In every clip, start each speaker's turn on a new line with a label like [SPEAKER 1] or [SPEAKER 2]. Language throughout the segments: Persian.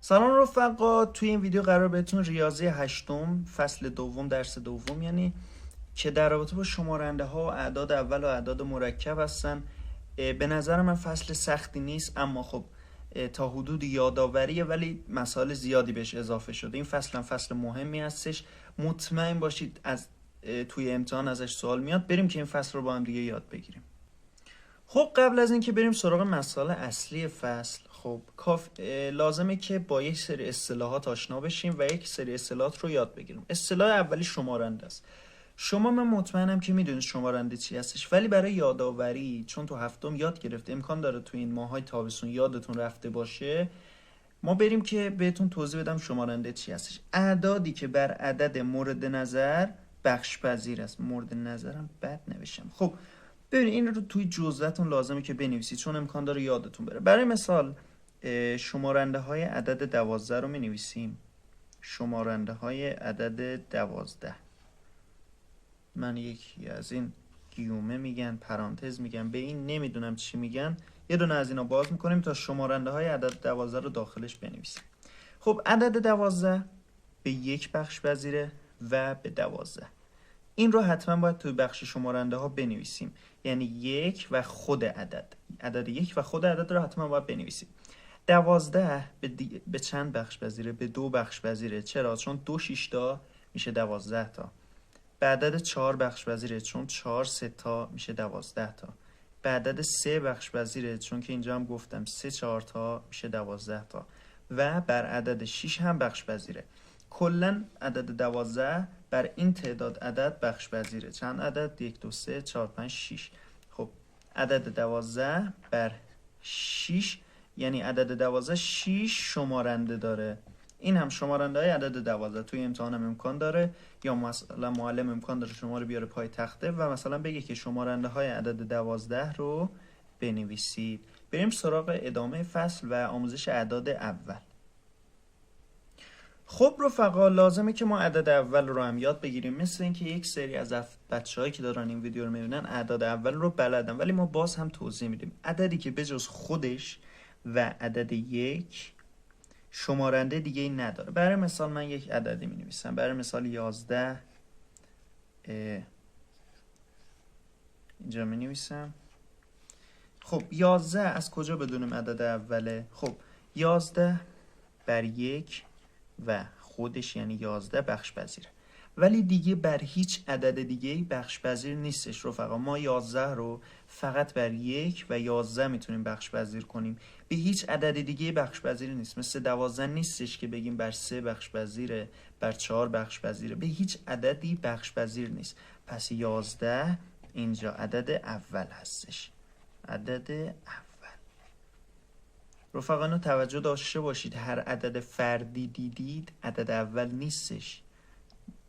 [SPEAKER 1] سلام رفقا، توی این ویدیو قرار بهتون ریاضی هشتم فصل دوم درس دوم یعنی که در رابطه با شمارنده ها و اعداد اول و اعداد مرکب هستن. به نظر من فصل سختی نیست، اما خب تا حدود یادآوریه ولی مسائل زیادی بهش اضافه شده. این فصل هم فصل مهمی هستش، مطمئن باشید از توی امتحان ازش سوال میاد. بریم که این فصل رو با هم دیگه یاد بگیریم. خب قبل از اینکه بریم سراغ مسائل اصلی فصل، خب لازمه که با یک سری اصطلاحات آشنا بشیم و یک سری اصطلاحات رو یاد بگیریم. اصطلاح اولی شمارنده است. شما من مطمئنم که میدونید شمارنده چی هستش، ولی برای یادآوری چون تو هفتم یاد گرفته، امکان داره تو این ماهای تابستون یادتون رفته باشه، ما بریم که بهتون توضیح بدم شمارنده چی هستش. اعدادی که بر عدد مورد نظر بخش پذیر است. مورد نظرم بد نوشتم. خب ببین این رو توی جزوهتون لازمه که بنویسید چون امکان داره یادتون بره. برای مثال شمارنده های عدد 12 رو می نویسیم. شمارنده های عدد 12، من یکی از این گیومه میگن، پرانتز میگن، به این نمیدونم چی میگن، یه دونه از اینا باز میکنیم تا شمارنده های عدد 12 رو داخلش بنویسیم. خب عدد 12 به یک بخش پذیره و به 12. این رو حتما باید توی بخش شمارنده ها بنویسیم، یعنی یک و خود عدد یک و خود عدد رو حتما باید بنویسیم. 12 به چند بخش پذیره؟ به دو بخش پذیره. چرا؟ چون 2 6 تا میشه 12 تا. به عدد 4 بخش پذیره چون 4 3 تا میشه 12 تا. به عدد 3 بخش پذیره چون که اینجا هم گفتم 3 4 تا میشه 12 تا. و بر عدد 6 هم بخش پذیره. کلا عدد 12 بر این تعداد عدد بخش پذیره. چند عدد؟ 1 2 3 4 5 6. خب عدد 12 بر 6 یعنی عدد 12 6 شمارنده داره. این هم شمارنده های عدد 12 توی امتحان هم امکان داره، یا مثلا معلم امکان داره شما رو بیاره پای تخته و مثلا بگه که شمارنده های عدد 12 رو بنویسید. بریم سراغ ادامه فصل و آموزش اعداد اول. خب رفقا لازمه که ما عدد اول رو هم یاد بگیریم. مثل اینکه یک سری از بچه‌هایی که دارن این ویدیو رو میبینن اعداد اول رو بلدن، ولی ما باز هم توضیح میدیم. عددی که بجز خودش و عدد یک شمارنده دیگه ای نداره. برای مثال من یک عددی می نویسم. برای مثال 11 اینجا می نویسم. خب 11 از کجا بدونیم عدد اوله؟ خب 11 بر یک و خودش یعنی 11 بخش پذیره، ولی دیگه بر هیچ عدد دیگه بخش پذیر نیستش رفقا. ما 11 رو فقط بر یک و 11 میتونیم بخش پذیر کنیم، به هیچ عدد دیگه بخش پذیر نیست. مثل 12 نیستش که بگیم بر 3 بخش پذیره، بر 4 بخش پذیره، به هیچ عددی بخش پذیر نیست. پس 11 اینجا عدد اول هستش. عدد اول. رفقا توجه داشته باشید، هر عدد فردی دیدید عدد اول نیستش.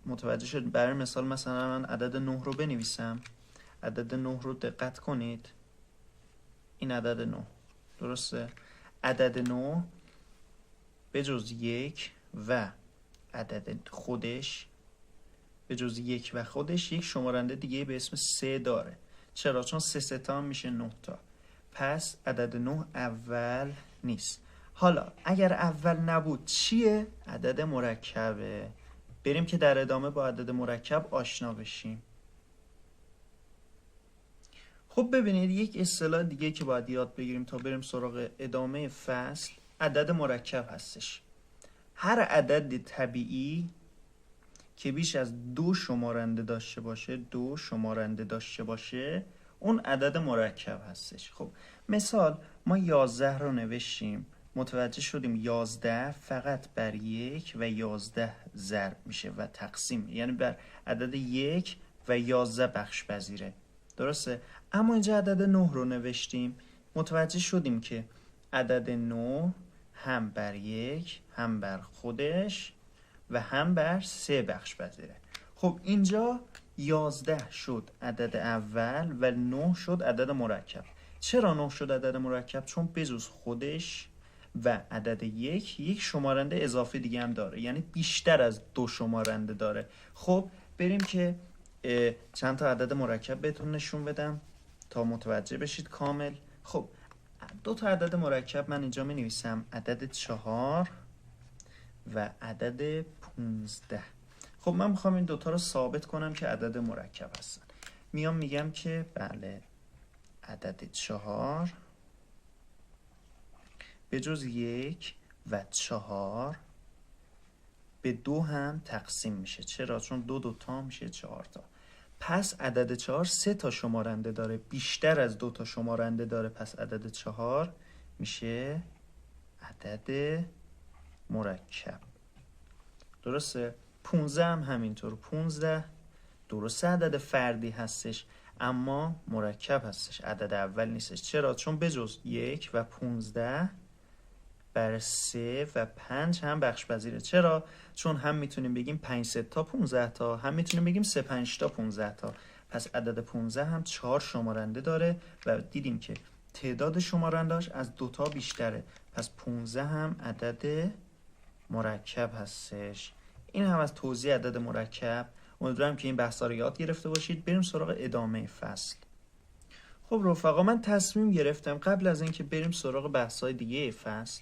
[SPEAKER 1] متوجه شد؟ برای مثال مثلا من عدد 9 رو بنویسم. عدد 9 رو دقت کنید، این عدد 9 درسته؟ عدد 9 به جز یک و عدد خودش، به جز یک و خودش یک شمارنده دیگه به اسم 3 داره. چرا؟ چون 3 تا میشه 9 تا. پس عدد 9 اول نیست. حالا اگر اول نبود چیه؟ عدد مرکبه. بریم که در ادامه با عدد مرکب آشنا بشیم. خب ببینید یک اصطلاح دیگه که باید یاد بگیریم تا بریم سراغ ادامه فصل، عدد مرکب هستش. هر عدد طبیعی که بیش از 2 شمارنده داشته باشه اون عدد مرکب هستش. خب مثال ما 11 رو نوشتیم، متوجه شدیم 11 فقط بر یک و 11 ضرب میشه و تقسیم، یعنی بر عدد یک و 11 بخش پذیره. درسته؟ اما اینجا عدد 9 رو نوشتیم، متوجه شدیم که عدد 9 هم بر یک، هم بر خودش و هم بر 3 بخش پذیره. خب اینجا 11 شد عدد اول و 9 شد عدد مرکب. چرا 9 شد عدد مرکب؟ چون بجز خودش و عدد یک شمارنده اضافی دیگه هم داره، یعنی بیشتر از 2 شمارنده داره. خب بریم که چند تا عدد مرکب بهتون نشون بدم تا متوجه بشید کامل. خب 2 تا عدد مرکب من اینجا می نویسم. عدد 4 و عدد 15. خب من میخوام این دوتا رو ثابت کنم که عدد مرکب هستن. میام میگم که بله عدد 4 به جز 1 و 4 به 2 هم تقسیم میشه. چرا؟ چون دوتا میشه 4 تا. پس عدد 4 3 تا شمارنده داره، بیشتر از 2 تا شمارنده داره. پس عدد 4 میشه عدد مرکب. درسته؟ 15 هم همینطور. 15 درسته عدد فردی هستش اما مرکب هستش، عدد اول نیستش. چرا؟ چون بجز 1 و 15 بر 3 و 5 هم بخش پذیره. چرا؟ چون هم میتونیم بگیم 5 3 تا 15 تا، هم میتونیم بگیم 3 5 تا 15 تا. پس عدد 15 هم 4 شمارنده داره و دیدیم که تعداد شمارندهاش از 2 تا بیشتره. پس 15 هم عدد مرکب هستش. این هم از توضیح عدد مرکب. امیدوارم که این بحثا رو یاد گرفته باشید. بریم سراغ ادامه فصل. خب رفقا، من تصمیم گرفتم قبل از اینکه بریم سراغ بحث‌های دیگه فصل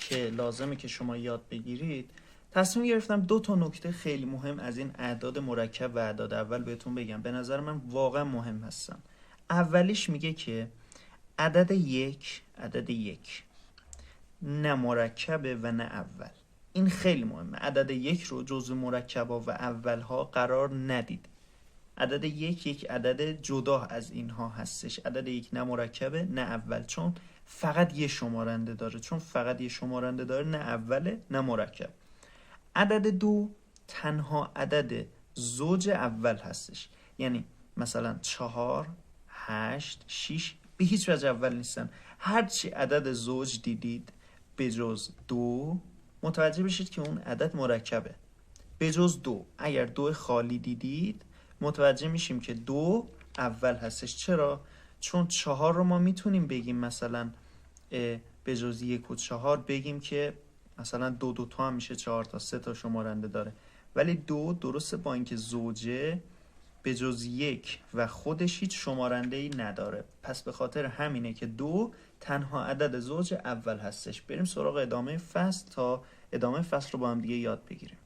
[SPEAKER 1] که لازمه که شما یاد بگیرید، تصمیم گرفتم 2 تا نکته خیلی مهم از این اعداد مرکب و اعداد اول بهتون بگم. به نظر من واقعا مهم هستن. اولیش میگه که عدد 1 نه مرکبه و نه اول. این خیلی مهمه. عدد 1 رو جزو مرکبا و اولها قرار ندید. عدد 1 عدد جدا از اینها هستش. عدد 1 نه مرکبه نه اول، چون فقط یه شمارنده داره، نه اوله نه مرکب. عدد 2 تنها عدد زوج اول هستش. یعنی مثلا 4 8 6 به هیچ وجه اول نیستن. هرچی عدد زوج دیدید به جز 2 متوجه بشید که اون عدد مرکبه. به جز 2 اگر 2 خالی دیدید متوجه میشیم که 2 اول هستش. چرا؟ چون 4 رو ما میتونیم بگیم مثلا به جز 1 و 4 بگیم که مثلا 2 تا هم میشه 4 تا، 3 تا شمارنده داره. ولی 2 درسته با اینکه زوجه به جز 1 و خودش هیچ شمارنده ای نداره. پس به خاطر همینه که 2 تنها عدد زوج اول هستش. بریم سراغ ادامه فصل تا ادامه فصل رو با هم دیگه یاد بگیریم.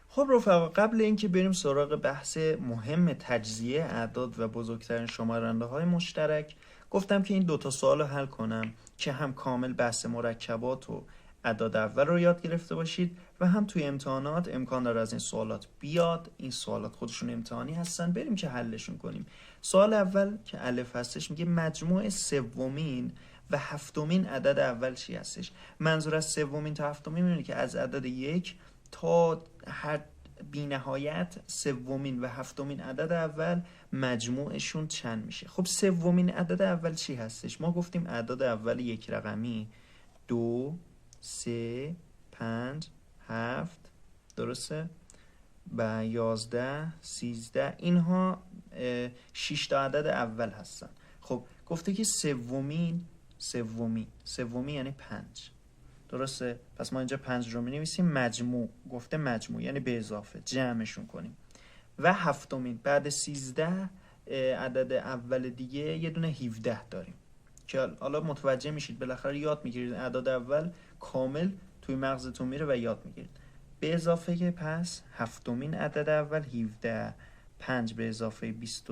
[SPEAKER 1] خب رفقا، قبل اینکه بریم سراغ بحث مهم تجزیه اعداد و بزرگترین شمارنده های مشترک، گفتم که این 2 تا سوال رو حل کنم که هم کامل بحث مرکبات و اعداد اول رو یاد گرفته باشید و هم توی امتحانات امکان داره از این سوالات بیاد. این سوالات خودشون امتحانی هستن، بریم که حلشون کنیم. سوال اول که الف هستش میگه مجموع سومین و هفتمین عدد اول چی هستش؟ منظور از سومین تا هفتمین اینه که از عدد 1 تا هر بی نهایت سومین و هفتمین عدد اول مجموعشون چند میشه. خب سومین عدد اول چی هستش؟ ما گفتیم اعداد اول یک رقمی 2 3 5 7 درسته؟ و 11 13 اینها 6 تا عدد اول هستن. خب گفته که سومی یعنی 5 درسته؟ پس ما اینجا 5 رو می نویسیم. مجموع گفته مجموع یعنی به اضافه جمعشون کنیم. و هفتمین بعد 13 عدد اول دیگه یه دونه 17 داریم که حالا متوجه میشید بالاخره یاد میگیرید اعداد اول کامل توی مغزتون میره و یاد میگیرید. به اضافه که پس هفتمین عدد اول 17 5 به اضافه 20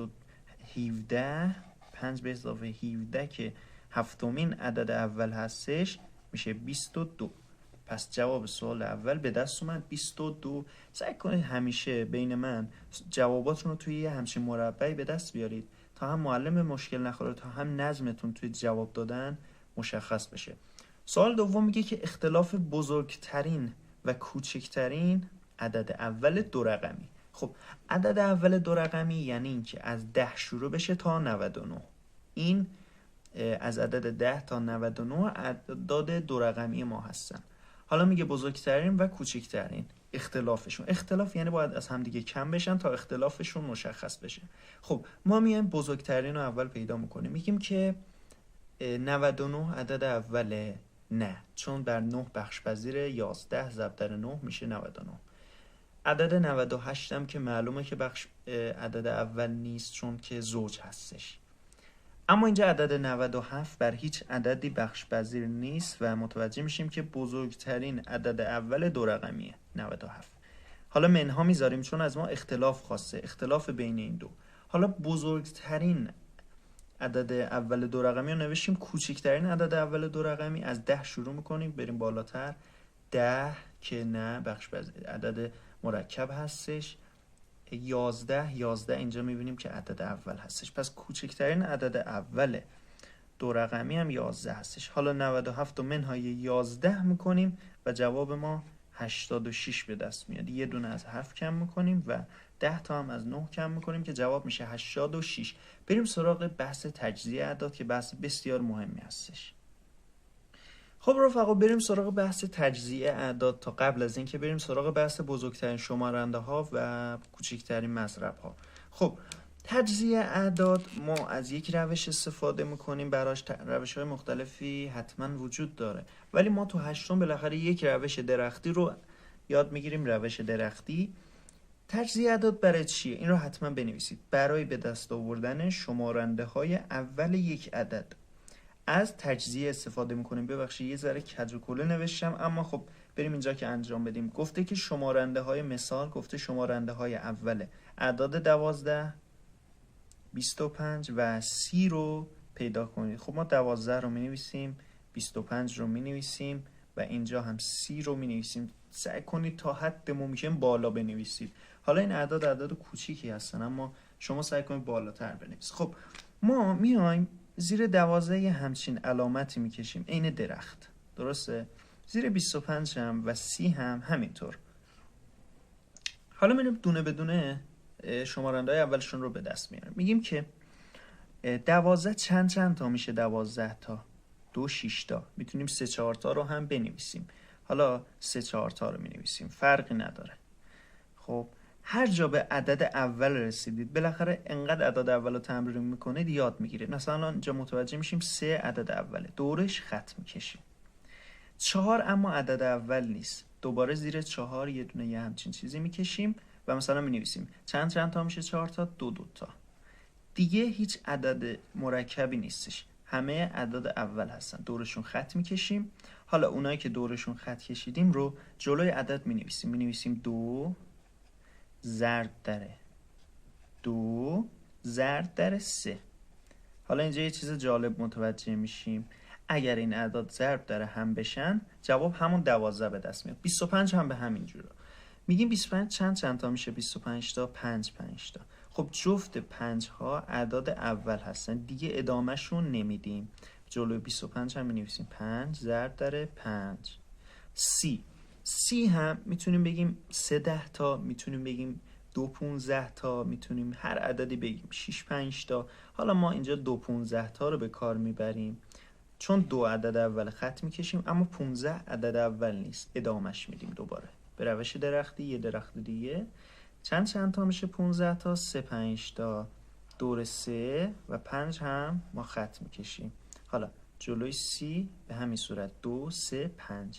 [SPEAKER 1] 17 5 به اضافه 17 که هفتمین عدد اول هستش میشه 22. پس جواب سوال اول به دست اومد 22. سعی کنید همیشه بین من جواباتون رو توی یه همچین مربعی به دست بیارید تا هم معلم مشکل نخوره، تا هم نظمتون توی جواب دادن مشخص بشه. سوال دوم میگه که اختلاف بزرگترین و کوچکترین عدد اول دو رقمی. خب عدد اول دو رقمی یعنی اینکه از 10 شروع بشه تا 99. این از عدد 10 تا 99 اعداد دو رقمی ما هستن. حالا میگه بزرگترین و کوچکترین اختلافشون. اختلاف یعنی باید از هم دیگه کم بشن تا اختلافشون مشخص بشه. خب ما میایم بزرگترین رو اول پیدا میکنیم. میگیم که 99 عدد اوله؟ نه، چون در 9 بخش پذیره. 11 ضرب در 9 میشه 99. عدد 98 هم که معلومه که بخش عدد اول نیست چون که زوج هستش. اما اینجا عدد 97 بر هیچ عددی بخش پذیر نیست و متوجه میشیم که بزرگترین عدد اول دو رقمیه 97. حالا منها میذاریم چون از ما اختلاف خواسته، اختلاف بین این دو. حالا بزرگترین عدد اول دو رقمی رو نوشتیم، کوچکترین عدد اول دو رقمی از 10 شروع میکنیم بریم بالاتر. 10 که نه بخش پذیر عدد مرکب هستش. 11 اینجا میبینیم که عدد اول هستش، پس کوچکترین عدد اول دو رقمی هم 11 هستش. حالا 97 رو منهای 11 میکنیم و جواب ما 86 به دست میاد. یه دونه از 7 کم میکنیم و 10 تا هم از 9 کم میکنیم که جواب میشه 86. بریم سراغ بحث تجزیه اعداد که بحث بسیار مهمی هستش. خب رفقا بریم سراغ بحث تجزیه اعداد تا قبل از اینکه بریم سراغ بحث بزرگترین شمارنده ها و کوچکترین مضرب ها. خب تجزیه اعداد ما از یک روش استفاده میکنیم، براش روش های مختلفی حتما وجود داره، ولی ما تو هشتم بالاخره یک روش درختی رو یاد میگیریم. روش درختی تجزیه اعداد برای چیه؟ این رو حتما بنویسید. برای به دست آوردن شمارنده های اول یک عدد از تجزیه استفاده میکنیم. ببخشید یه ذره کج و کوله نوشتم، اما خب بریم اینجا که انجام بدیم. گفته که شمارنده های مثال، گفته شمارنده های اول اعداد 12 25 و 30 رو پیدا کنید. خب ما 12 رو می نویسیم، 25 رو می نویسیم و اینجا هم 30 رو می نویسیم. سعی کنید تا حد ممکن بالا بنویسید. حالا این اعداد کوچیکی هستن اما شما سعی کنید بالاتر بنویسید. خب ما میایم زیر 12 همچین علامتی میکشیم عین درخت، درسته؟ زیر 25 هم و 30 هم همینطور. حالا میریم دونه بدونه شمارنده های اولشون رو به دست میاریم. میگیم که 12 چند تا میشه؟ 12 تا 2 6 تا. میتونیم 3 4 تا رو هم بنویسیم. حالا 3 4 تا رو مینویسیم، فرقی نداره. خب هر جا به عدد اول رسیدید، بالاخره انقدر عدد اول رو تمرین میکنید یاد میگیرید. مثلا اینجا متوجه میشیم 3 عدد اوله، دورش خط میکشیم. 4 اما عدد اول نیست، دوباره زیر 4 یه دونه یه همچین چیزی میکشیم و مثلا مینویسیم چند تا میشه 4 تا؟ 2 تا. دیگه هیچ عدد مرکبی نیستش، همه عدد اول هستن، دورشون خط میکشیم. حالا اونایی که دورشون خط کشیدیم رو جلوی عدد مینویسیم 2 ضرب در 2 ضرب در 3. حالا اینجا یه چیز جالب متوجه میشیم، اگر این اعداد ضرب در هم بشن جواب همون 12 به دست میاد. 25 هم به همین جوره. میگیم 25 چند تا میشه؟ 25 تا 5 تا. خب جفت 5 ها اعداد اول هستن، دیگه ادامهشون نمیدیم. جلوی 25 هم مینویسیم 5 ضرب در 5. 30 هم میتونیم بگیم 3 تا، میتونیم بگیم 2 15 تا، میتونیم هر عددی بگیم 6 5 تا. حالا ما اینجا 2 15 تا رو به کار میبریم چون 2 عدد اول خط میکشیم، اما 15 عدد اول نیست، ادامهش میدیم دوباره به روش درختی. یه درخت دیگه چند تا میشه 15 تا؟ 3 5 تا، دور 3 و 5 هم ما خط میکشیم. حالا جلوی 30 به همین صورت 2 3 5،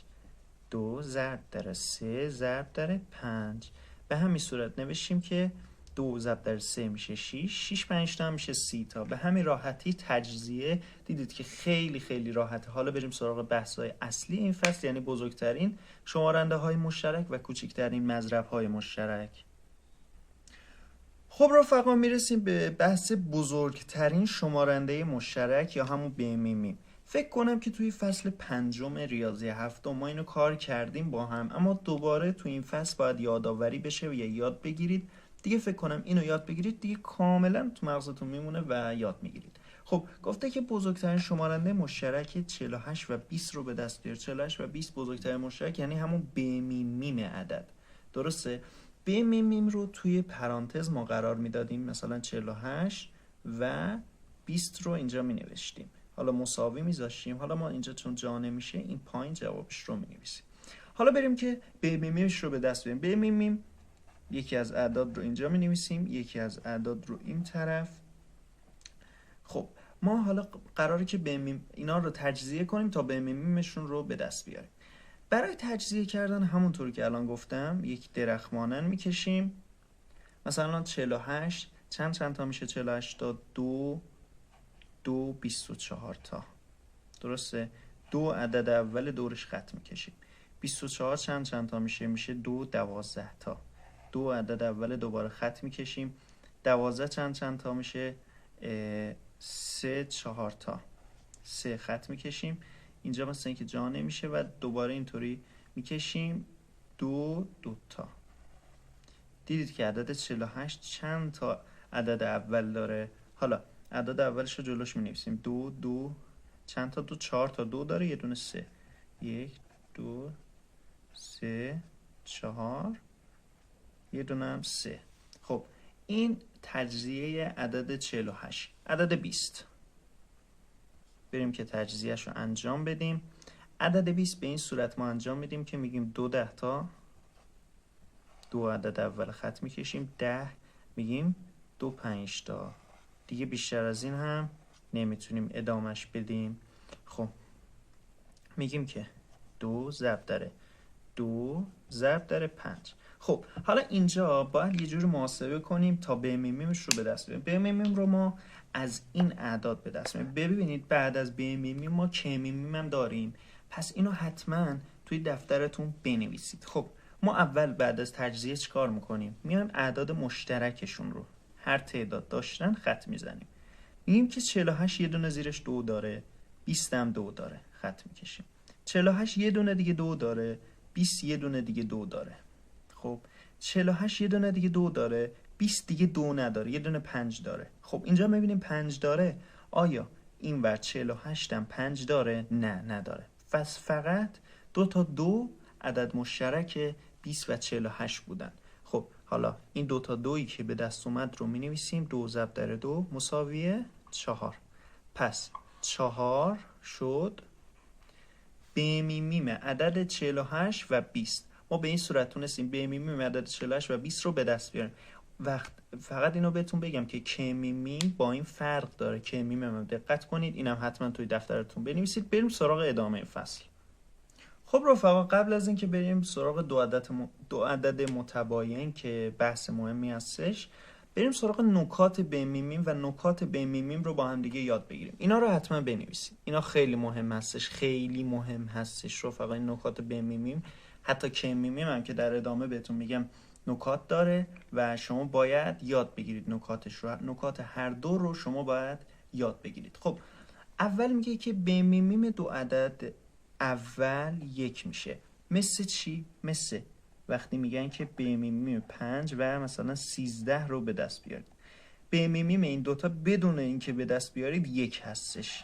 [SPEAKER 1] 2 ضرب در 3 ضرب در 5. به همین صورت نوشتیم که 2 ضرب در 3 میشه 6، 6 5 تا میشه 30 تا. به همین راحتی تجزیه دیدید که خیلی خیلی راحته. حالا بریم سراغ بحث‌های اصلی این فصل، یعنی بزرگترین شمارنده های مشترک و کوچکترین مضرب های مشترک. خب رفقا میرسیم به بحث بزرگترین شمارنده مشترک یا همون BMM. فکر کنم که توی فصل 5 ریاضی 7 ما اینو کار کردیم با هم، اما دوباره توی این فصل باید یادآوری بشه و یاد بگیرید. دیگه فکر کنم اینو یاد بگیرید دیگه کاملا تو مغزتون میمونه و یاد میگیرید. خب گفته که بزرگترین شمارنده مشترک 48 و 20 رو به دست بیار. 48 و 20 بزرگترین مشترک یعنی همون BMM عدد، درسته؟ BMM رو توی پرانتز ما قرار میدادیم، مثلا 48 و 20 رو اینجا می نوشتیم، حالا مساوی میذاشتیم. حالا ما اینجا چون جا نمیشه این پایین جوابش رو می نویسیم. حالا بریم که BMMش رو به دست بیاریم. BMM یکی از اعداد رو اینجا می نویسیم، یکی از اعداد رو این طرف. خب ما حالا قراره که BMM اینا رو تجزیه کنیم تا BMMشون رو به دست بیاریم. برای تجزیه کردن همونطور که الان گفتم یک درخت مانند میکشیم. مثلا 48 چند تا میشه؟ 48 تا 2 2 24 تا. درسته؟ 2 عدد اول دورش خط میکشیم. 24 چند تا میشه؟ میشه 2 12 تا. 2 عدد اول دوباره خط میکشیم. 12 چند تا میشه؟ 3 4 تا. 3 خط میکشیم. اینجا مثلا اینکه جا نمیشه و دوباره اینطوری میکشیم. 2 2 تا. دیدید که عدد 48 چند تا عدد اول داره؟ حالا عدد اولش رو جلوش می‌نویسیم. 2 2 چند تا 2 4 تا 2 داره، یه دونه 3. 1 2 3 4 یه دونه هم 3. خب این تجزیه عدد 48. عدد 20 بریم که تجزیهش رو انجام بدیم. عدد 20 به این صورت ما انجام میدیم که میگیم 2 10 تا، 2 عدد اول خط میکشیم. 10 میگیم 2 5 تا. دیگه بیشتر از این هم نمیتونیم ادامش بدیم. خب میگیم که 2 ضرب در 2 ضرب در 5. خب حالا اینجا باید یه جور محاسبه کنیم تا به میمیمش رو به دست بیاریم. به میمیم رو ما از این اعداد به دست میاریم. ببینید بعد از به میمیم ما که میمیم هم داریم، پس اینو حتما توی دفترتون بنویسید. خب ما اول بعد از تجزیه چیکار میکنیم؟ میایم اعداد مشترکشون رو، هر تعداد داشتن خط میزنیم. میگیم که 48 یه دونه زیرش 2 داره، 20 هم 2 داره، خط میکشیم. 48 یه دونه دیگه 2 داره، 20 یه دونه دیگه 2 داره. خب 48 یه دونه دیگه 2 داره، 20 دیگه 2 نداره، یه دونه 5 داره. خب اینجا میبینیم 5 داره. آیا این ور 48 هم 5 داره؟ نه نداره. پس فقط 2 تا 2 عدد مشترک 20 و 48 بودن. خب حالا این 2 تا 2 که به دست اومد رو می نویسیم. 2 ضرب در 2 مساویه 4. پس 4 شد به میمیم عدد 48 و 20. ما به این صورت تونستیم به میمیم عدد 48 و 20 رو به دست بیاریم. فقط اینو بهتون بگم که که میمیم با این فرق داره. که میمیم دقت کنید، اینم حتما توی دفترتون بنویسید. بریم سراغ ادامه فصل. خب رفقا، قبل از اینکه بریم سراغ دو عدد متباین که بحث مهمی هستش، بریم سراغ نکات به میمیم و نکات به میمیم رو با هم دیگه یاد بگیریم. اینا رو حتما بنویسید. اینا خیلی مهم هستش، خیلی مهم هستش رفقا. این نکات به میمیم، حتی که میمیم هم که در ادامه بهتون میگم نکات داره و شما باید یاد بگیرید نکاتش رو. نکات هر دو رو شما باید یاد بگیرید. خب اول میگه که به میمیم دو عدد اول 1 میشه. مثل چی؟ مثل وقتی میگن که به میمیم 5 و مثلا 13 رو به دست بیارید. به میمیم این دوتا بدون اینکه به دست بیارید 1 هستش.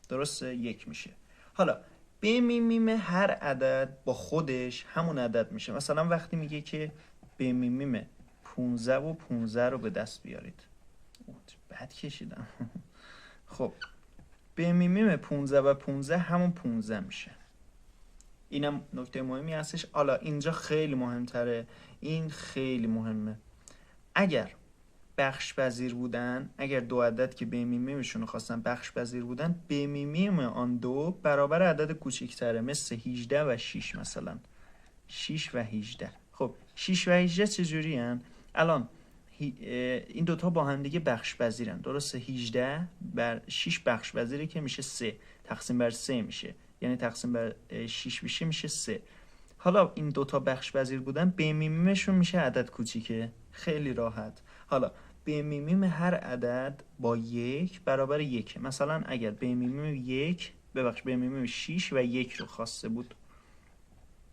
[SPEAKER 1] درسته؟ 1 میشه. حالا به میمیم هر عدد با خودش همون عدد میشه. مثلا وقتی میگه که به میمیم 15 و 15 رو به دست بیارید. بد کشیدم. خب به میمیم 15 و 15 همون 15 میشه. اینم نکته مهمی هستش. حالا اینجا خیلی مهمتره، این خیلی مهمه. اگر بخش پذیر بودن، اگر دو عدد که به میمیمشون رو خواستن بخش پذیر بودن، به میمیم آن دو برابر عدد کوچکتره. مثل 18 و 6 مثلا. 6 و 18. خب 6 و 18 چجوری هن؟ الان این دوتا با هم دیگه بخش پذیرن. درسته؟ 18 بر 6 بخش پذیره که میشه 3. تقسیم بر 3 میشه. یعنی تقسیم بر 6 بشه میشه 3. حالا این دوتا بخش پذیر بودن، به میمیمشون میشه عدد کوچیکه. خیلی راحت. حالا به میمیم هر عدد با 1 برابر 1. مثلا اگر به میمیم به میمیم 6 و 1 رو خواسته بود،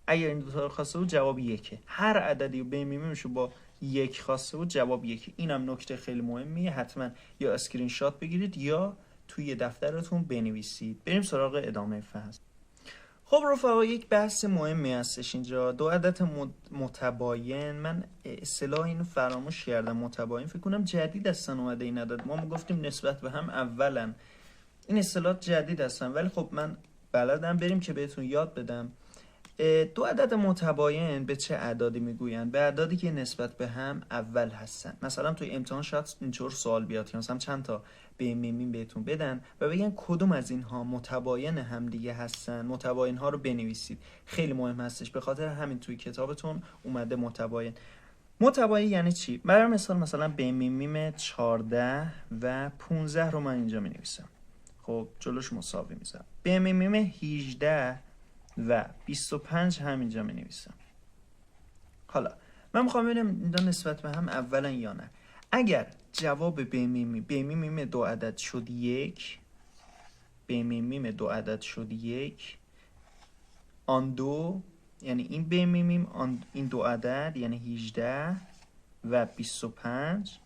[SPEAKER 1] اگر این دوتا رو خواسته بود جواب 1. هر عددی به میمیمش رو با 1 خواسته بود جواب 1. اینم نکته خیلی مهمیه. حتما یا اسکرین شات بگیرید یا توی دفترتون بنویسید. بریم سراغ ادامه فصل. خب رفقا، یک بحث مهمی هستش اینجا. دو عدد متباین. من اصطلاح اینو فراموش کردم. متباین فکر کنم جدید هستن اومده این عدد. ما گفتیم نسبت به هم اولن. این اصطلاح جدید هستن ولی خب من بلدم. بریم که بهتون یاد بدم. دو عدد متباین به چه اعدادی میگویند؟ به اعدادی که نسبت به هم اول هستن. مثلا توی امتحان شاید اینطور سوال بیاد که مثلا چند تا به میمیم بهتون بدن و بگن کدوم از اینها متباین هم دیگه هستن. متباین ها رو بنویسید. خیلی مهم هستش. به خاطر همین توی کتابتون اومده متباین. متباین یعنی چی؟ برای مثال مثلا به میمیم 14 و 15 رو من اینجا مینویسم. خب جلوش مساوی میذارم. به میم 18 و 25 همینجا می نویسم. حالا من میخوام ببینم اینا نسبت به هم اولا یا نه. اگر جواب به میم دو عدد شد یک، به میم دو عدد شد یک، آن دو یعنی این به میم این دو عدد یعنی 18 و 25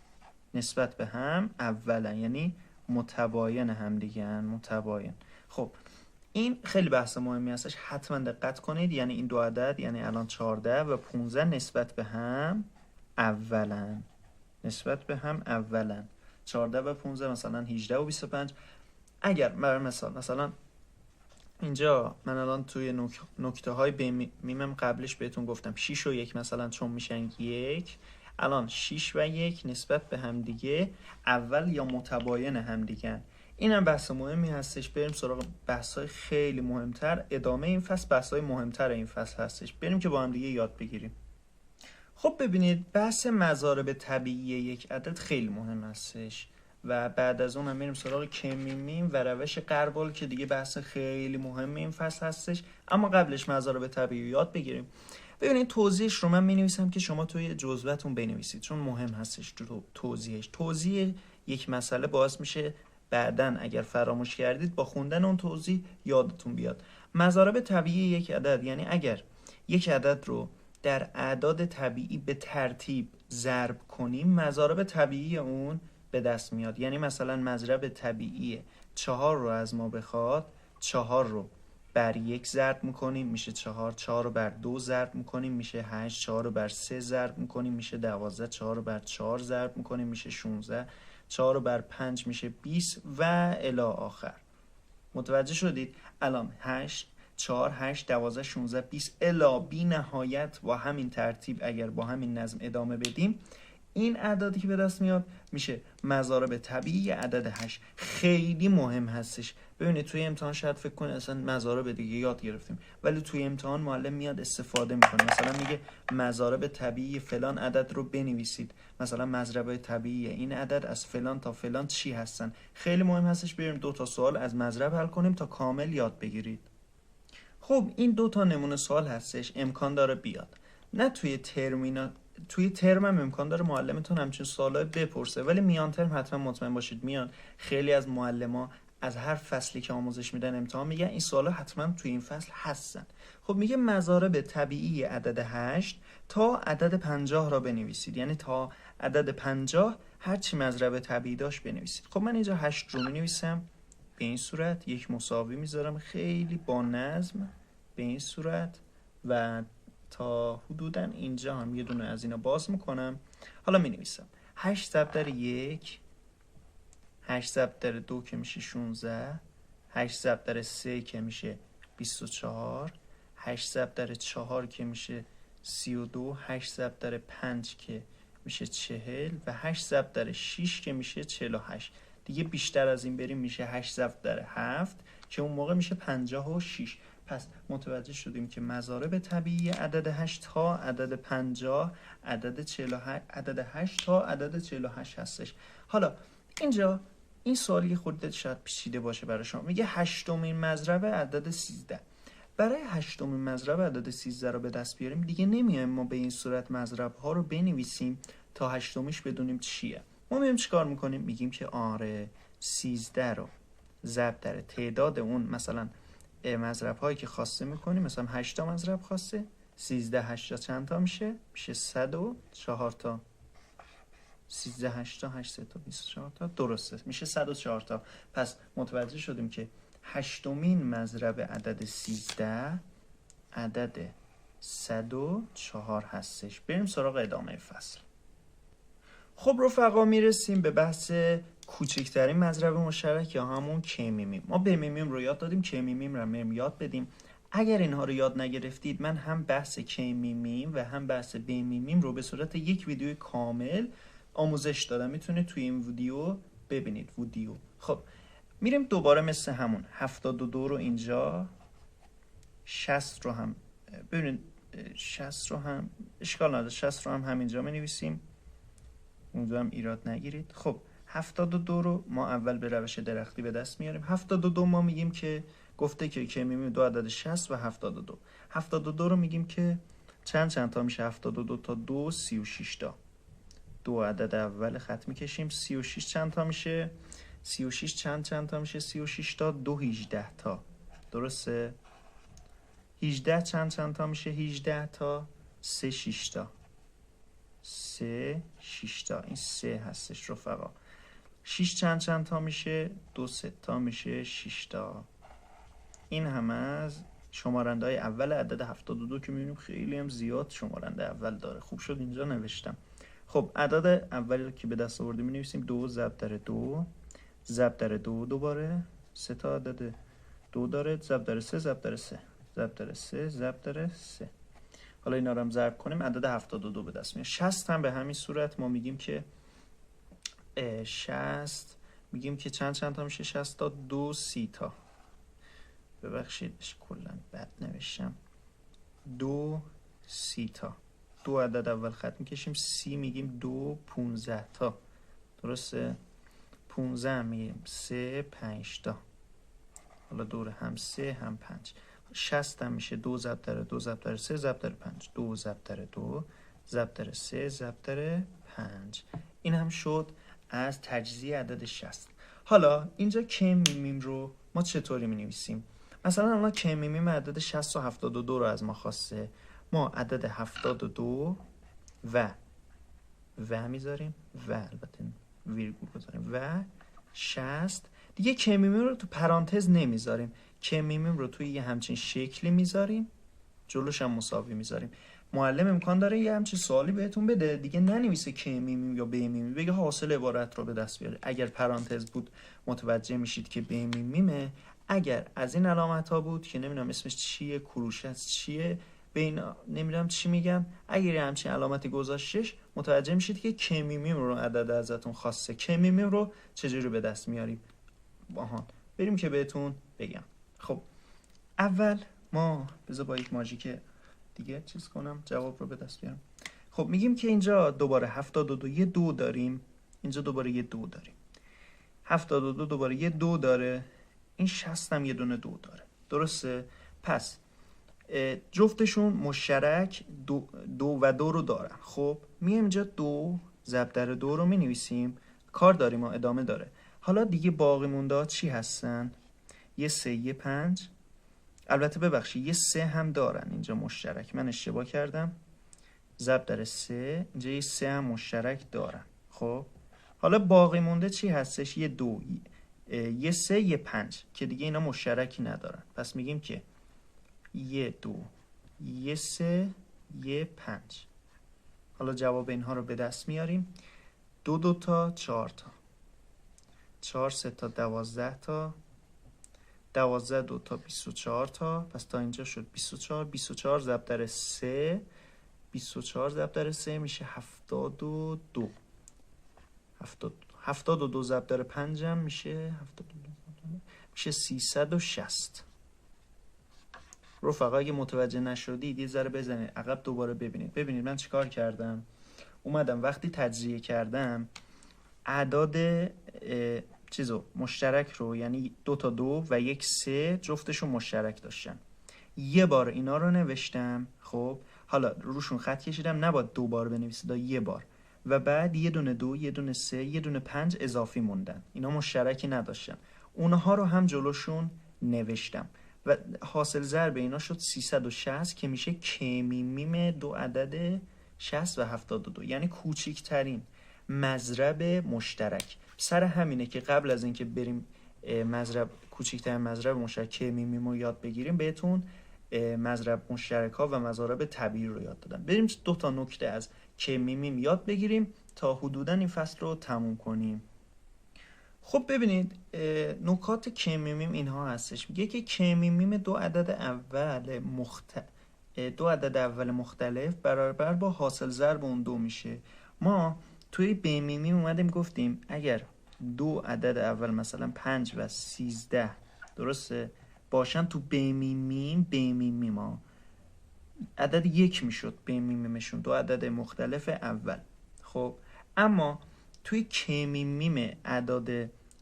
[SPEAKER 1] نسبت به هم اولا یعنی متباین هم دیگه، متباین. خب این خیلی بحث مهمی هستش، حتما دقت کنید. یعنی این دو عدد یعنی الان 14 و 15 نسبت به هم اولا، نسبت به هم اولا. 14 و 15 مثلا 18 و 25. اگر برای مثلا اینجا من الان توی نکته های به میمم قبلش بهتون گفتم 6 و 1 مثلا چون میشن یک، الان 6 و 1 نسبت به هم دیگه اول یا متباین هم دیگه. این هم بحث مهمی هستش. بریم سراغ بحث های خیلی مهمتر. ادامه این فصل بحث های مهمتر این فصل هستش، بریم که با هم دیگه یاد بگیریم. خب ببینید بحث مضارب طبیعی یک عدد خیلی مهم هستش و بعد از اون هم میریم سراغ کمیمیم و روش غربال که دیگه بحث خیلی مهم این فصل هستش. اما قبلش مضارب طبیعی یاد بگیریم. ببینید توضیحش رو من می‌نویسم که شما توی جزوه‌تون بنویسید چون مهم هستش توضیحش. توضیح یک مسئله باعث میشه بعدن اگر فراموش کردید با خوندن اون توضیح یادتون بیاد. مضارب طبیعی یک عدد یعنی اگر یک عدد رو در اعداد طبیعی به ترتیب ضرب کنیم مضارب طبیعی اون به دست میاد. یعنی مثلا مضرب طبیعی 4 رو از ما بخواد، 4 رو بر 1 ضرب میکنیم میشه 4، 4 رو بر 2 ضرب میکنیم میشه 8، 4 رو بر 3 ضرب میکنیم میشه 12، 4 رو بر 4 ضرب میکنیم میشه 16، 4 رو بر 5 میشه 20 و الی آخر. متوجه شدید؟ الان 8 4 8 12 16 20 الی بی نهایت با همین ترتیب اگر با همین نظم ادامه بدیم این اعدادی که به دست میاد میشه مضارب طبیعی عدد 8. خیلی مهم هستش. ببینید توی امتحان شاید فکر کنید اصلا مضارب دیگه یاد گرفتیم ولی توی امتحان معلم میاد استفاده میکنه. مثلا میگه مضارب طبیعی فلان عدد رو بنویسید. مثلا مضرب طبیعی این عدد از فلان تا فلان چی هستن. خیلی مهم هستش بریم 2 تا سوال از مضرب حل کنیم تا کامل یاد بگیرید. خب این 2 تا نمونه سوال هستش امکان داره بیاد. نه توی ترم هم امکان داره معلمتون همچین سوالای بپرسه ولی میان ترم حتما مطمئن باشید میان. خیلی از معلما از هر فصلی که آموزش میدن امتحان میگن این سوالا حتما توی این فصل هستن. خب میگه مضارب طبیعی عدد 8 تا عدد 50 را بنویسید. یعنی تا عدد 50 هر چی مضرب طبیعی داشت بنویسید. خب من اینجا 8 رو مینویسم به این صورت، یک مساوی میذارم خیلی با نظم به این صورت و تا حدوداً اینجا هم یه دونه از اینا باز میکنم. حالا می نویسم 8 ضرب در 1، 8 ضرب در 2 که میشه 16، 8 ضرب در 3 که میشه 24، 8 ضرب در 4 که میشه 32، 8 ضرب در 5 که میشه 40 و 8 ضرب در 6 که میشه 48. دیگه بیشتر از این بریم میشه 8 ضرب در 7 که اون موقع میشه 56. پس متوجه شدیم که مضارب طبیعی عدد 8 تا عدد 50 عدد 48 عدد 8 تا عدد 48 هستش. حالا اینجا این سوالی خودت شاید پیچیده باشه برای شما. میگه هشتمین مضرب عدد 13. برای هشتمین مضرب عدد 13 رو به دست بیاریم دیگه نمیایم ما به این صورت مضرب ها رو بنویسیم تا هشتمیش بدونیم چیه. ما میایم چیکار میکنیم؟ میگیم که آره 13 رو ضرب در تعداد اون مثلا مضرب هایی که خواسته میکنیم. مثلا 8 تا مضرب خواسته 13 8 تا چند تا میشه؟ میشه 104 تا. 13 8 تا 8 تا 24 تا درسته میشه 104 تا. پس متوجه شدیم که هشتمین مضرب عدد 13 عدد 104 هستش. بریم سراغ ادامه فصل. خب رفقا میرسیم به بحث کوچکترین مضرب مشترک یا همون کمیمیم. ما بمیمیم رو یاد دادیم، کمیمیم رو میریم یاد بدیم. اگر اینها رو یاد نگرفتید من هم بحث کمیمیم و هم بحث بمیمیم رو به صورت یک ویدیو کامل آموزش دادم، میتونید توی این ویدیو ببینید ویدیو. خب میریم دوباره مثل همون 72 رو اینجا، 60 رو هم ببینید 60 رو هم اشکال نداره 60 رو هم همینجا می نویسیم. اونجا هم ایراد نگیرید. خب 72 رو ما اول به روش درختی به دست میاریم. 72 ما میگیم که گفته که میگیم دو عدد 60 و 72. 72 رو میگیم که چند تا میشه 72 تا 2 36 تا. دو عدد اول خط میکشیم. 36 چند تا میشه؟ 36 چند تا میشه؟ 36 تا 2 18 تا. درسته؟ 18 چند تا میشه؟ 18 تا 3 6 تا. 3 6 تا. این 3 هستش رفقا. 6 چند تا میشه؟ 2 3 تا میشه 6 تا. این همه از شمارنده های اول عدد 72 که میبینیم خیلی هم زیاد شمارنده اول داره. خوب شد اینجا نوشتم. خب عدد اولی رو که به دست آوردیم می‌نویسیم 2 ضرب در 2 ضرب در 2 دوباره 3 تا عدد 2 داره ضرب در 3 ضرب در 3 ضرب در 3 ضرب در 3. حالا اینا رو هم ضرب کنیم عدد 72 به دست میاد. 60 هم به همین صورت ما میگیم که 60 میگیم که چند تا میشه؟ 60 تا 2 30 تا. ببخشید کلا بد نوشتم. 2 30 تا. دو عدد اول خط میکشیم. 30 میگیم 2 15 تا. درسته؟ 15 میگیم 3 5 تا. حالا دور هم 3 هم 5. 60 هم میشه 2 ضرب در 2 ضرب در 3 ضرب در 5. 2 ضرب در 2 ضرب در 3 ضرب در 5. این هم شد از تجزیه عدد 60. حالا اینجا کم میمیم رو ما چطوری مینویسیم؟ مثلا الان کم میمیم عدد 60 و 72 رو از ما خواسته. ما عدد 72 و میذاریم و البته ویرگول بذاریم و 60. دیگه کم میمیم رو تو پرانتز نمیذاریم. کم میمیم رو توی یه همچین شکلی میذاریم، جلوش هم مساوی میذاریم. معلم امکان داره یه همچین سوالی بهتون بده، دیگه ننویسه کم میمیم یا ب میمیم، بگه حاصل عبارت رو به دست بیاره. اگر پرانتز بود متوجه میشید که ب میمیمه. اگر از این علامت ها بود که نمیدونم اسمش چیه، کروشه است چیه، به این نمیدونم چی میگم، اگر همچین علامتی گذاشتش متوجه میشید که کم میمیم رو عدد ازتون خواسته. کم میمیم رو چجوری به دست میاریم؟ بریم که بهتون بگم. خب اول ما بذار با یک ماژیک دیگه چیز کنم جواب رو به دست بیارم. خب میگیم که اینجا دوباره 72 یه 2 داریم، اینجا دوباره یه 2 داریم. 72 دوباره یه 2 داره، این 60 هم یه دونه 2 داره. درسته؟ پس جفتشون مشترک دو و 2 رو دارن. خب میایم اینجا 2 ضرب در 2 رو مینویسیم. کار داریم و ادامه داره. حالا دیگه باقی مونده چی هستن؟ یه 3 یه 5. البته ببخشید یه 3 هم دارن اینجا مشترک، من اشتباه کردم. ضرب در 3 اینجا یه 3 هم مشترک دارن. خب حالا باقی مونده چی هستش؟ یه 2 یه 3 یه 5 که دیگه اینا مشترکی ندارن. پس میگیم که یه 2 یه 3 یه 5. حالا جواب اینها رو به دست میاریم. 2 2 تا 4 تا 4 3 تا 12 تا 12 2 تا 24 تا. پس تا اینجا شد 24. 24 ضرب در 3 24 ضرب در 3 میشه 72. 72 ضرب در 5 هم میشه 72 میشه 360. رفقا اگه متوجه نشدید یه ذره بزنید عقب دوباره ببینید. ببینید من چیکار کردم. اومدم وقتی تجزیه کردم اعداد چیزو مشترک رو، یعنی 2 تا 2 و 1 3 جفتشون مشترک داشتن، یه بار اینا رو نوشتم. خب حالا روشون خط کشیدم، نباید 2 بار بنویسید، یه بار. و بعد یه دونه 2 یه دونه 3 یه دونه 5 اضافی موندن، اینا مشترکی نداشتن، اونها رو هم جلوشون نوشتم و حاصل ضرب اینا شد 360 که میشه کمیمیم دو عدد 60 و 72، یعنی کوچکترین مضرب مشترک. سر همینه که قبل از اینکه بریم کوچکترین مضرب مشترک کمیمیم رو یاد بگیریم بهتون مضرب مشترک ها و مضارب طبیعی رو یاد دادم. بریم 2 تا نکته از کمیمیم یاد بگیریم تا حدوداً این فصل رو تموم کنیم. خب ببینید نکات کمیمیم اینها هستش. میگه که کمیمیم دو عدد اول مختلف برابر با حاصل ضرب اون دو میشه. ما توی بمیمیم اومدیم گفتیم اگر دو عدد اول مثلا 5 و 13 درسته باشن تو بمیمیم ها عدد 1 میشد بمیمیمشون، دو عدد مختلف اول. خب اما توی کمیمیم اعداد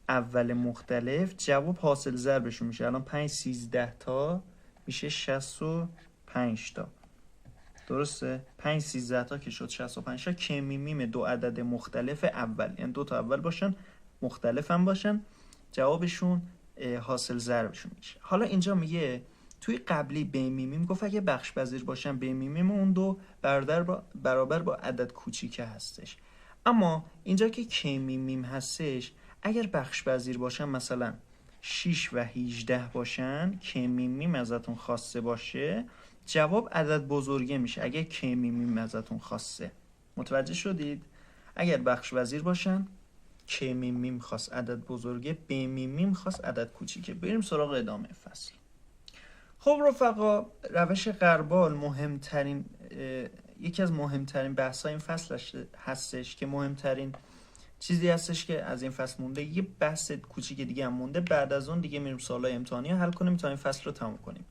[SPEAKER 1] اول مختلف جواب حاصل ضربشون میشه. الان 5 13 تا میشه 65 تا، درسته؟ 5 13 تا که شد 65 تا. کمیمیم دو عدد مختلف اول، یعنی دو تا اول باشن مختلف هم باشن، جوابشون حاصل ضربشون میشه. حالا اینجا میگه توی قبلی بیمیمیم گفت اگه بخش پذیر باشن بیمیمیم اون دو برابر با عدد کوچیکه هستش. اما اینجا که کمیمیم هستش اگر بخش پذیر باشن، مثلا 6 و 18 باشن، کمیمیم ازتون خواسته باشه، جواب عدد بزرگه میشه اگه کمیمیم ازتون خواسته. متوجه شدید؟ اگر بخش پذیر باشن کمیمیم خواست عدد بزرگه، بیمیمیم خواست عدد کوچیکه. بریم سراغ ادامه فصل. خب رفقا، روش غربال مهمترین یکی از مهمترین بحث‌های این فصل هستش که مهمترین چیزی هستش که از این فصل مونده. یه بحث کوچیک دیگه هم مونده، بعد از اون دیگه میریم سوالای امتحانی رو حل کنیم تا این فصل رو تموم کنیم.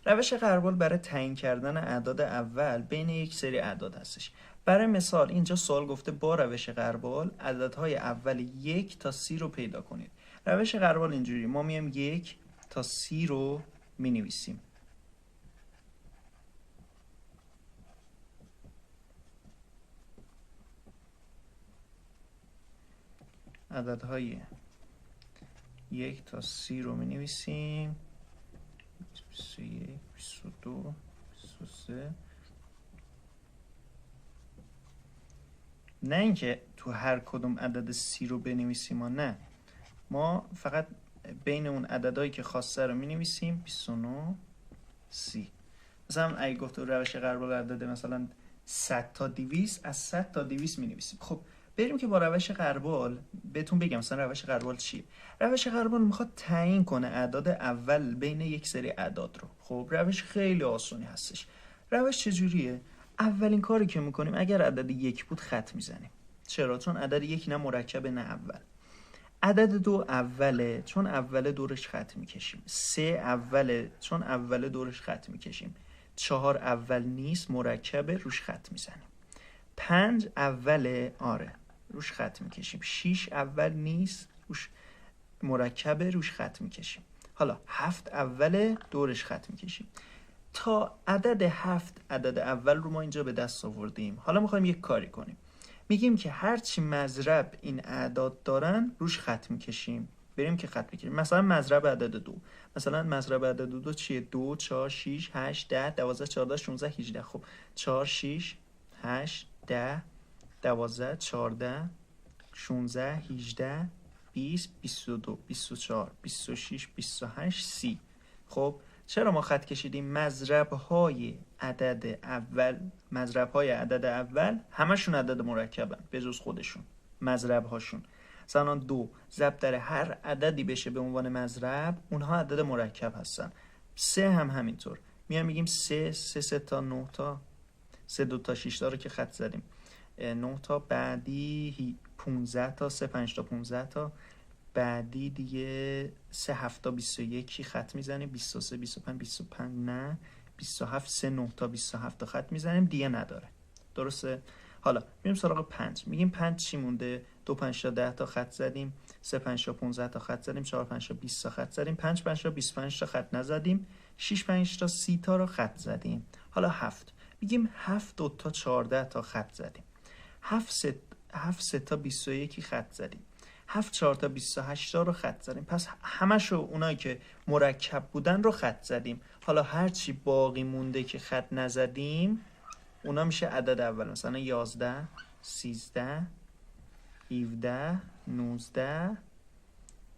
[SPEAKER 1] روش غربال برای تعیین کردن اعداد اول بین یک سری اعداد هستش. برای مثال اینجا سوال گفته با روش غربال عددهای اول 1 تا 30 رو پیدا کنید. روش غربال اینجوری، ما میایم 1 تا 30 رو مینویسیم. عددهای 1 تا 30 رو مینویسیم. 21 22 23. نه اینکه تو هر کدوم عدد 30 رو بنویسیم، نه، ما فقط بین اون عددهایی که خواسته رو مینویسیم. 29 30. مثلا اگه گفت روش غربال عدد مثلا 100 تا 200، از 100 تا 200 مینویسیم. خب بریم که با روش غربال بهتون بگم مثلا روش غربال چیه. روش غربال میخواد تعیین کنه اعداد اول بین یک سری اعداد رو. خب روش خیلی آسونی هستش. روش چجوریه؟ اولین کاری که میکنیم اگر عدد 1 بود خط میزنیم. چرا؟ چون عدد 1 نه مرکبه نه اول. عدد 2 اوله، چون اول دورش خط میکشیم. 3 اوله، چون اول دورش خط میکشیم. 4 اول نیست، مرکبه، روش خط میزنیم. 5 اوله، آره، روش خط میکشیم. 6 اول نیست، روش مرکبه، روش خط میکشیم. حالا 7 اوله، دورش خط میکشیم. تا عدد 7 عدد اول رو ما اینجا به دست آوردیم. حالا میخوایم یک کاری کنیم. میگیم که هرچی مضرب این اعداد دارن روش خط میکشیم. بریم که خط میکشیم. مثلا مضرب عدد 2. مثلا مضرب عدد 2 چیه؟ 2 4 6 8 10 12 14 16 18. خب 4 6 8 10 12 14 16 18 20 22 24 26 28 30. خب چرا ما خط کشیدیم؟ مضرب‌های عدد اول همشون عدد مرکبن به جز خودشون. مضرب‌هاشون مثلا 2 ضرب در هر عددی بشه به عنوان مضرب، اونها عدد مرکب هستن. 3 هم همینطور. میگیم 3 تا 9 تا 3 2 تا 6 تا رو که خط زدیم. 9 تا، بعدی 15 تا، 3 5 تا 15 تا، بعدی دیگه 3 7 تا 21 خط میزنیم. 23 25 25 نه، 27 3 9 تا 27 تا خط میزنیم، دیگه نداره. درسته؟ حالا میریم سراغ 5. میگیم 5 چی مونده؟ 2 5 تا 10 تا خط زدیم. 3 5 تا 15 تا خط زدیم. 4 5 تا 20 تا خط زدیم. 5 5 تا 25 تا خط نزدیم. 6 5 تا 30 تا رو خط زدیم. حالا 7 میگیم 7 2 تا 14 تا خط زدیم. 7 3 تا 21 خط زدیم. 7 4 تا 28 تا رو خط زدیم. پس همشو اونایی که مرکب بودن رو خط زدیم. حالا هرچی باقی مونده که خط نزدیم اونا میشه عدد اول. مثلا 11 13 17 19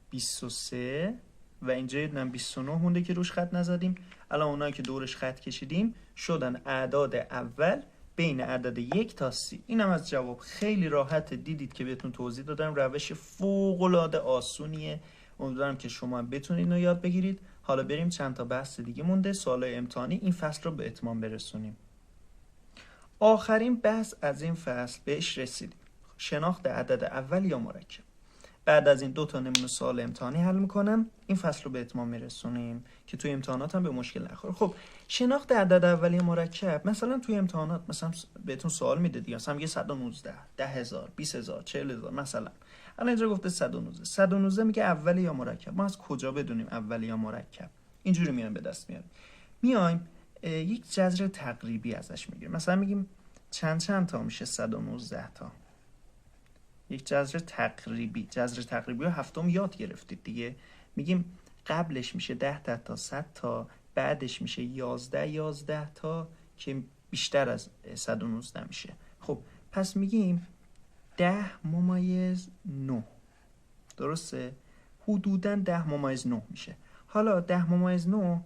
[SPEAKER 1] 23 و اینجا یه دونه 29 مونده که روش خط نزدیم. الان اونایی که دورش خط کشیدیم شدن اعداد اول بین عدد 1 تا 30. اینم از جواب. خیلی راحت، دیدید که بهتون توضیح دادم. روش فوق‌العاده آسونیه. امیدوارم که شما بتونید اینو یاد بگیرید. حالا بریم چند تا بحث دیگه مونده، سوالای امتحانی این فصل رو به اتمام برسونیم. آخرین بحث از این فصل بهش رسیدیم. شناخت عدد اول یا مرکب. بعد از این 2 تا نمونه سوال امتحانی حل میکنم، این فصل رو به اتمام میرسونیم که توی امتحانات هم به مشکل نخوره. خب شناخت عدد اولیه مرکب، مثلا توی امتحانات مثلا بهتون سوال میده دیگه، مثلا میگه 119 10000 20000 40000 مثلا. الان اینجا گفته 119 میگه اولیه یا مرکب. ما از کجا بدونیم اولیه یا مرکب؟ اینجوری میایم به دست میایم یک جذر تقریبی ازش میگیریم. مثلا میگیم چند تا میشه 119 تا. یک جذر تقریبی رو هفتم یاد گرفتید دیگه. میگیم قبلش میشه 10 تا 100 تا، بعدش میشه 11 تا که بیشتر از 119 میشه. خب پس میگیم 10^9. درسته؟ حدوداً 10^9 میشه. حالا 10^9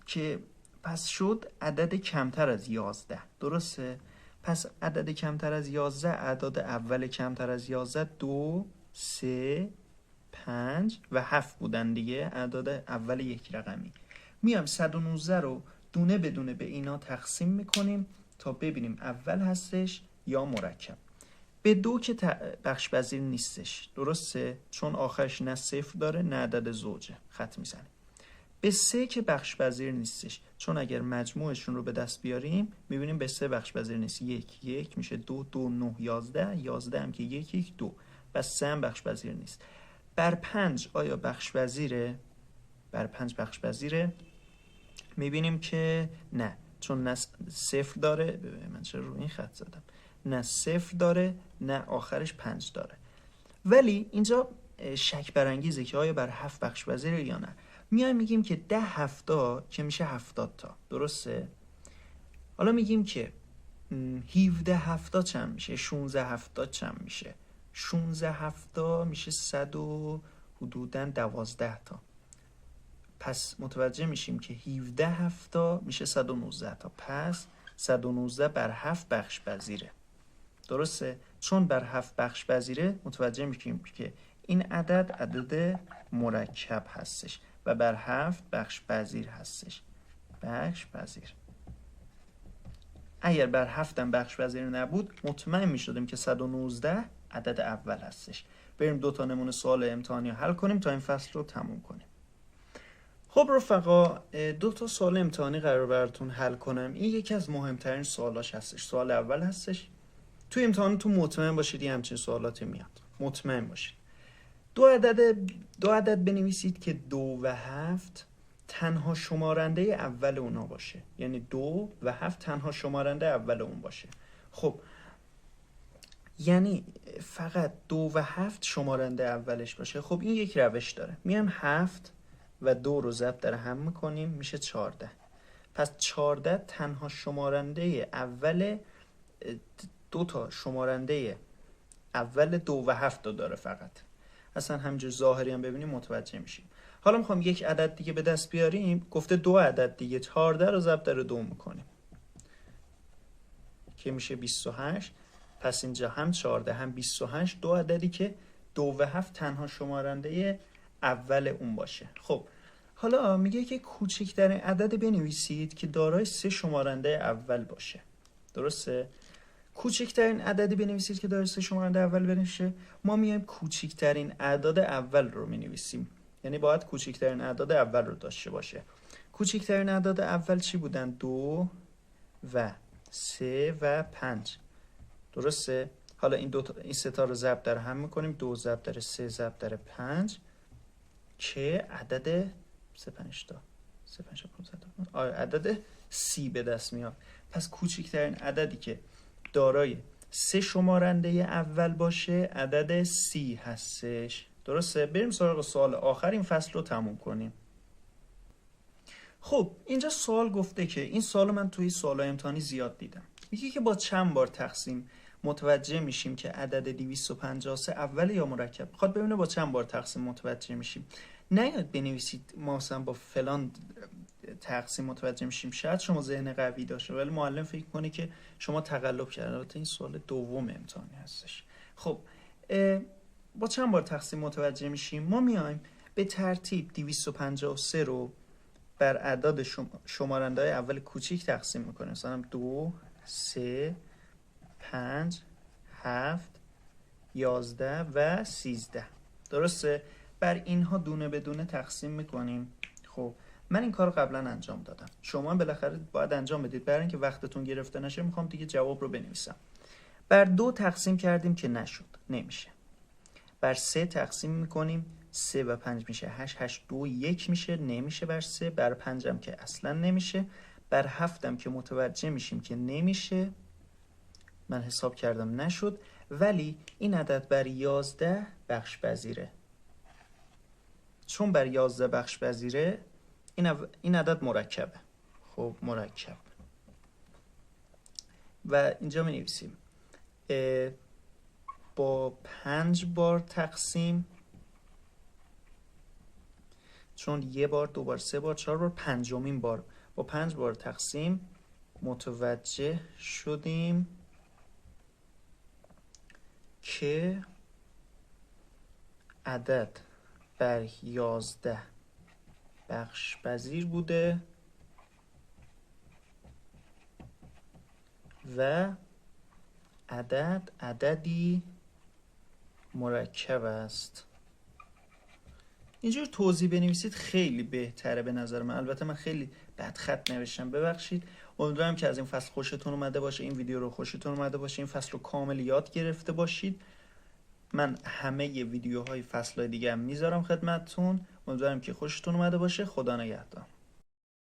[SPEAKER 1] که پس شد عدد کمتر از 11. درسته؟ پس عدد کمتر از 11، اعداد اول کمتر از 11 2 3 5 و 7 بودن دیگه، اعداد اول یک رقمی. میام 119 رو دونه بدونه به اینا تقسیم میکنیم تا ببینیم اول هستش یا مرکب. به 2 که بخش پذیر نیستش، درسته؟ چون آخرش نه صفر داره نه عدد زوجه، خط میزنیم. به 3 که بخش پذیر نیستش، چون اگر مجموعشون رو به دست بیاریم میبینیم به 3 بخش پذیر نیست. 1 میشه 2 2 9 11 هم که 1 2، پس 3 هم بخش پذیر نیست. بر 5 آیا بخش پذیره؟ بر 5 بخش پذیره؟ میبینیم که نه، چون نه صفر داره. من چرا رو این خط زدم؟ نه صفر داره نه آخرش 5 داره. ولی اینجا شک برانگیزه که آیا بر 7 بخش پذیره یا نه. میایم میگیم که 10 هفتا که میشه 70 تا. درسته؟ حالا میگیم که 17 هفتا چند میشه؟ 16 هفتا چند میشه؟ 16 هفتا میشه 100 و حدوداً 12 تا. پس متوجه میشیم که 17 هفتا میشه 119 تا. پس 119 بر 7 بخش پذیره. درسته؟ چون بر 7 بخش پذیره متوجه میشیم که این عدد مرکب هستش و بر 7 بخش پذیر هستش. بخش پذیر. اگر بر 7 هم بخش پذیر نبود مطمئن میشدیم که 119 عدد اول هستش. بریم 2 تا نمونه سوال امتحانی رو حل کنیم تا این فصل رو تموم کنیم. خب رفقا، 2 تا سوال امتحانی قرار براتون حل کنم. این یکی از مهمترین سوالاش هستش. سوال اول هستش. توی امتحانتون مطمئن باشید یه همچین سوالاتی میاد. مطمئن باشید. دو عدد بنویسید که 2 و 7 تنها شمارنده اول اونا باشه. یعنی 2 و 7 تنها شمارنده اول اون باشه. خب یعنی فقط 2 و 7 شمارنده اولش باشه. خب این یک روش داره. میایم 7 و 2 رو ضرب در هم میکنیم میشه 14. پس 14 تنها شمارنده اول 2 تا شمارنده اول 2 و 7 رو داره فقط. اصلا همینجور ظاهری هم ببینیم متوجه میشیم. حالا میخوام یک عدد دیگه به دست بیاریم. گفته 2 عدد دیگه، 14 رو ضرب در 2 میکنیم که میشه 28. پس اینجا هم 14 هم 28 دو عددی که 2 و 7 تنها شمارنده اول اون باشه. خب حالا میگه که کوچکترین عدد بنویسید که دارای 3 شمارنده اول باشه. درسته؟ کوچکترین عددی بنویسید که داره 3 شمارنده اول بشه. ما میایم کوچکترین اعداد اول رو مینویسیم. یعنی باید کوچکترین اعداد اول رو داشته باشه. کوچکترین اعداد اول چی بودن؟ 2 و 3 و 5. درسته؟ حالا این سه تا رو ضرب در هم میکنیم. 2 ضرب در 3 ضرب در 5 که عدد 3 تا عدد 30 به دست میاد. پس کوچکترین عددی که دارای 3 شمارنده اول باشه عدد 30 هستش. درسته؟ بریم سراغ سوال آخر این فصل رو تموم کنیم. خب اینجا سوال گفته که این سوال من توی سوالای امتحانی زیاد دیدم. میگه که با چند بار تقسیم متوجه میشیم که عدد 253 اول یا مرکب. میخواد ببینه با چند بار تقسیم متوجه میشیم. نیاد بنویسید ما مثلا با فلان تقسیم متوجه میشیم. شاید شما ذهن قوی داشته ولی معلم فکر کنه که شما تقلب کردید. البته این سوال دوم امتحانی هستش. خب با چند بار تقسیم متوجه میشیم. ما میایم به ترتیب 253 رو بر اعداد شمارنده های اول کوچیک تقسیم میکنیم. مثلا 2 3 5 7 11 و 13. درسته؟ بر اینها دونه به دونه تقسیم میکنیم. خب من این کار قبلا انجام دادم، شما بالاخره باید انجام بدید. برای اینکه وقتتون گرفته نشه میخوام دیگه جواب رو بنویسم. بر 2 تقسیم کردیم که نشد، نمیشه. بر 3 تقسیم میکنیم، 3 و 5 میشه 8، 8 2 1 میشه، نمیشه بر 3. بر 5 هم که اصلا نمیشه. بر 7 هم که متوجه میشیم که نمیشه، من حساب کردم نشد. ولی این عدد بر 11 بخش پذیره. چون بر 11 بخش پذیره این عدد مرکبه. خب مرکب. و اینجا می نویسیم با 5 بار تقسیم، چون 1 بار 2 بار 3 بار 4 بار، 5مین بار با 5 بار تقسیم متوجه شدیم که عدد بر 11 بخش پذیر بوده و عددی مرکب است. اینجور توضیح بنویسید خیلی بهتره به نظر من. البته من خیلی بد خط نوشتم، ببخشید. امیدوارم که از این فصل خوشتون اومده باشه، این ویدیو رو خوشتون اومده باشه، این فصل رو کامل یاد گرفته باشید. من همه ویدیوهای فصل‌های دیگه هم میذارم خدمتتون. امیدوارم که خوشتون اومده باشه. خدا نگهدار.